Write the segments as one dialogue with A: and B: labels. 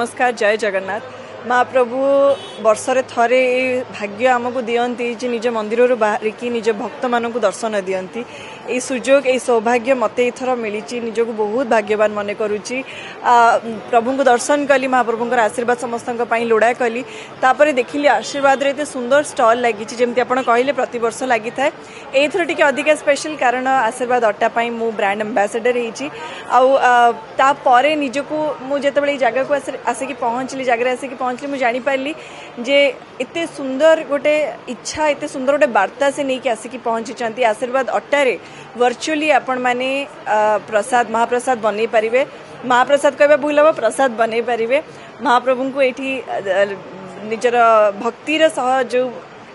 A: नमस्कार जय जगन्नाथ महाप्रभु वर्षरे थरे भाग्य आमको दियंती जे निज मंदिर बाहर की निज भक्त मानक दर्शन दियंती ए सुजोग ए सौभाग्य मते इथर मिली निजक बहुत भाग्यवान मन करुच्ची प्रभु को दर्शन कली महाप्रभुଙ୍କର आशीर्वाद समस्त लोड़ा कली तापर देखिली आशीर्वाद रे सुंदर स्टॉल लगी जमी आप कहले प्रति वर्ष लगी था एथर टिके अधिक स्पेशल कारण आशीर्वाद अट्टा पाई मु ब्रांड एम्बेसडर होपर निजको मुझे जगह को आसिक पहुँचली जगह आसिक पहुँचली मुझे जानीपारी जे एते सुंदर गोटे इच्छा एते सुंदर गोटे वार्ता से नहीं कि आसिक पहुँची आशीर्वाद अट्टारे वर्चुअली आपण माने प्रसाद महाप्रसाद बनै पारिबे महाप्रसाद कहबा भूल हम प्रसाद बनै पारिबे महाप्रभु को एठी निजर भक्तिर सह जो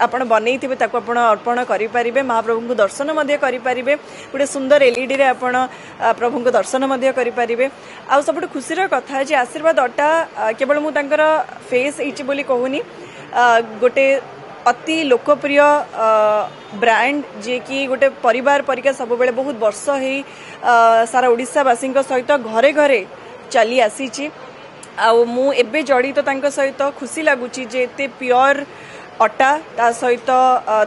A: आपण बनै थिबे ताको आपण अर्पण करि पारिबे महाप्रभु को दर्शन मध्य करि पारिबे गोटे सुंदर एलईडी रे आपण प्रभु को दर्शन मध्य करि पारिबे आ सबट खुशीर कथा जे आशीर्वाद अट्टा केवल मु तांकर फेस इछि बोली कहूनी गोटे अति लोकप्रिय ब्रांड जे कि गोटे परिवार परिका सब बेले बहुत वर्ष है सारा ओडिशावासी सहित घरे घरे चली आसी मु एबे जड़ित तांको सहित खुशी लगुच जे एते प्योर अटा ता सहित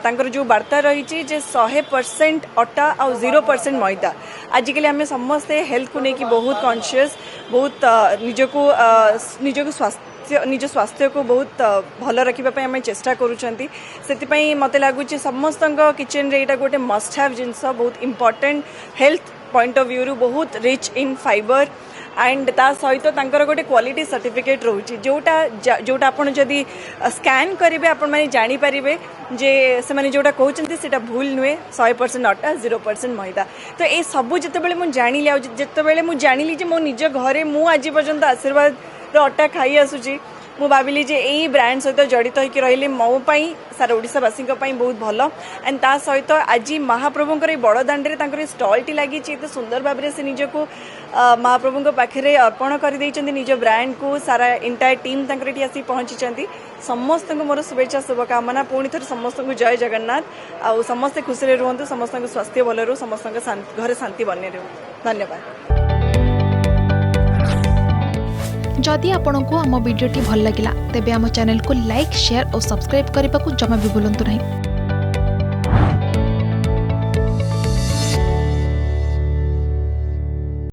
A: तांकर जो वार्ता रही जे 100% अटा आ 0% मैदा आजिकल आम समस्ते हेल्थ को लेकिन बहुत कॉन्शियस बहुत निजको स्वास्थ्य निज स्वास्थ्य को बहुत भल रखापी आम चेष्टा करुँच मत लगुच समस्त किचन रे गोटे मस्ट हैव जिनस बहुत important health point of view बहुत रिच इन फाइबर एंड ता सहित तांकर गोटे क्वालिटी सर्टिफिकेट रोची जोटा आपण जदि स्कैन करेंगे आपण माने जानी पारिबे जे से माने जोटा कहउचंती सेटा भूल नुहे 100% अटा 0% मैदा तो ये सब जितेबाला मुझे जानी जितेबाला मुझे जानी जे मो निज घरे मु आज पर्यंत आशीर्वाद अटा खाई आसुची मु भाविली जे यही ब्रांड सहित जड़ित होकर रही मो सारा ओडिशावासी बहुत भल एंड ता सहित आज महाप्रभुंकर बड़ दाण्डे तांकर स्टॉल टी लगी सुंदर भाव से निजको महाप्रभु पाखे अर्पण कर निज ब्रांड को सारा इंटायर टीम तांकर आसी पहुंची समस्त मोर शुभेच्छा शुभकामना पुणी थर समस्त जय जगन्नाथ आ समस्ते खुशी रुहतु समस्त स्वास्थ्य भल रू समस्त घर शांति बने रू धन्यवाद।
B: जदि आपंक आम भिडी भल लगा तेब आम चैनल को लाइक शेयर और सब्सक्राइब करने को जमा भी भूलु नहीं।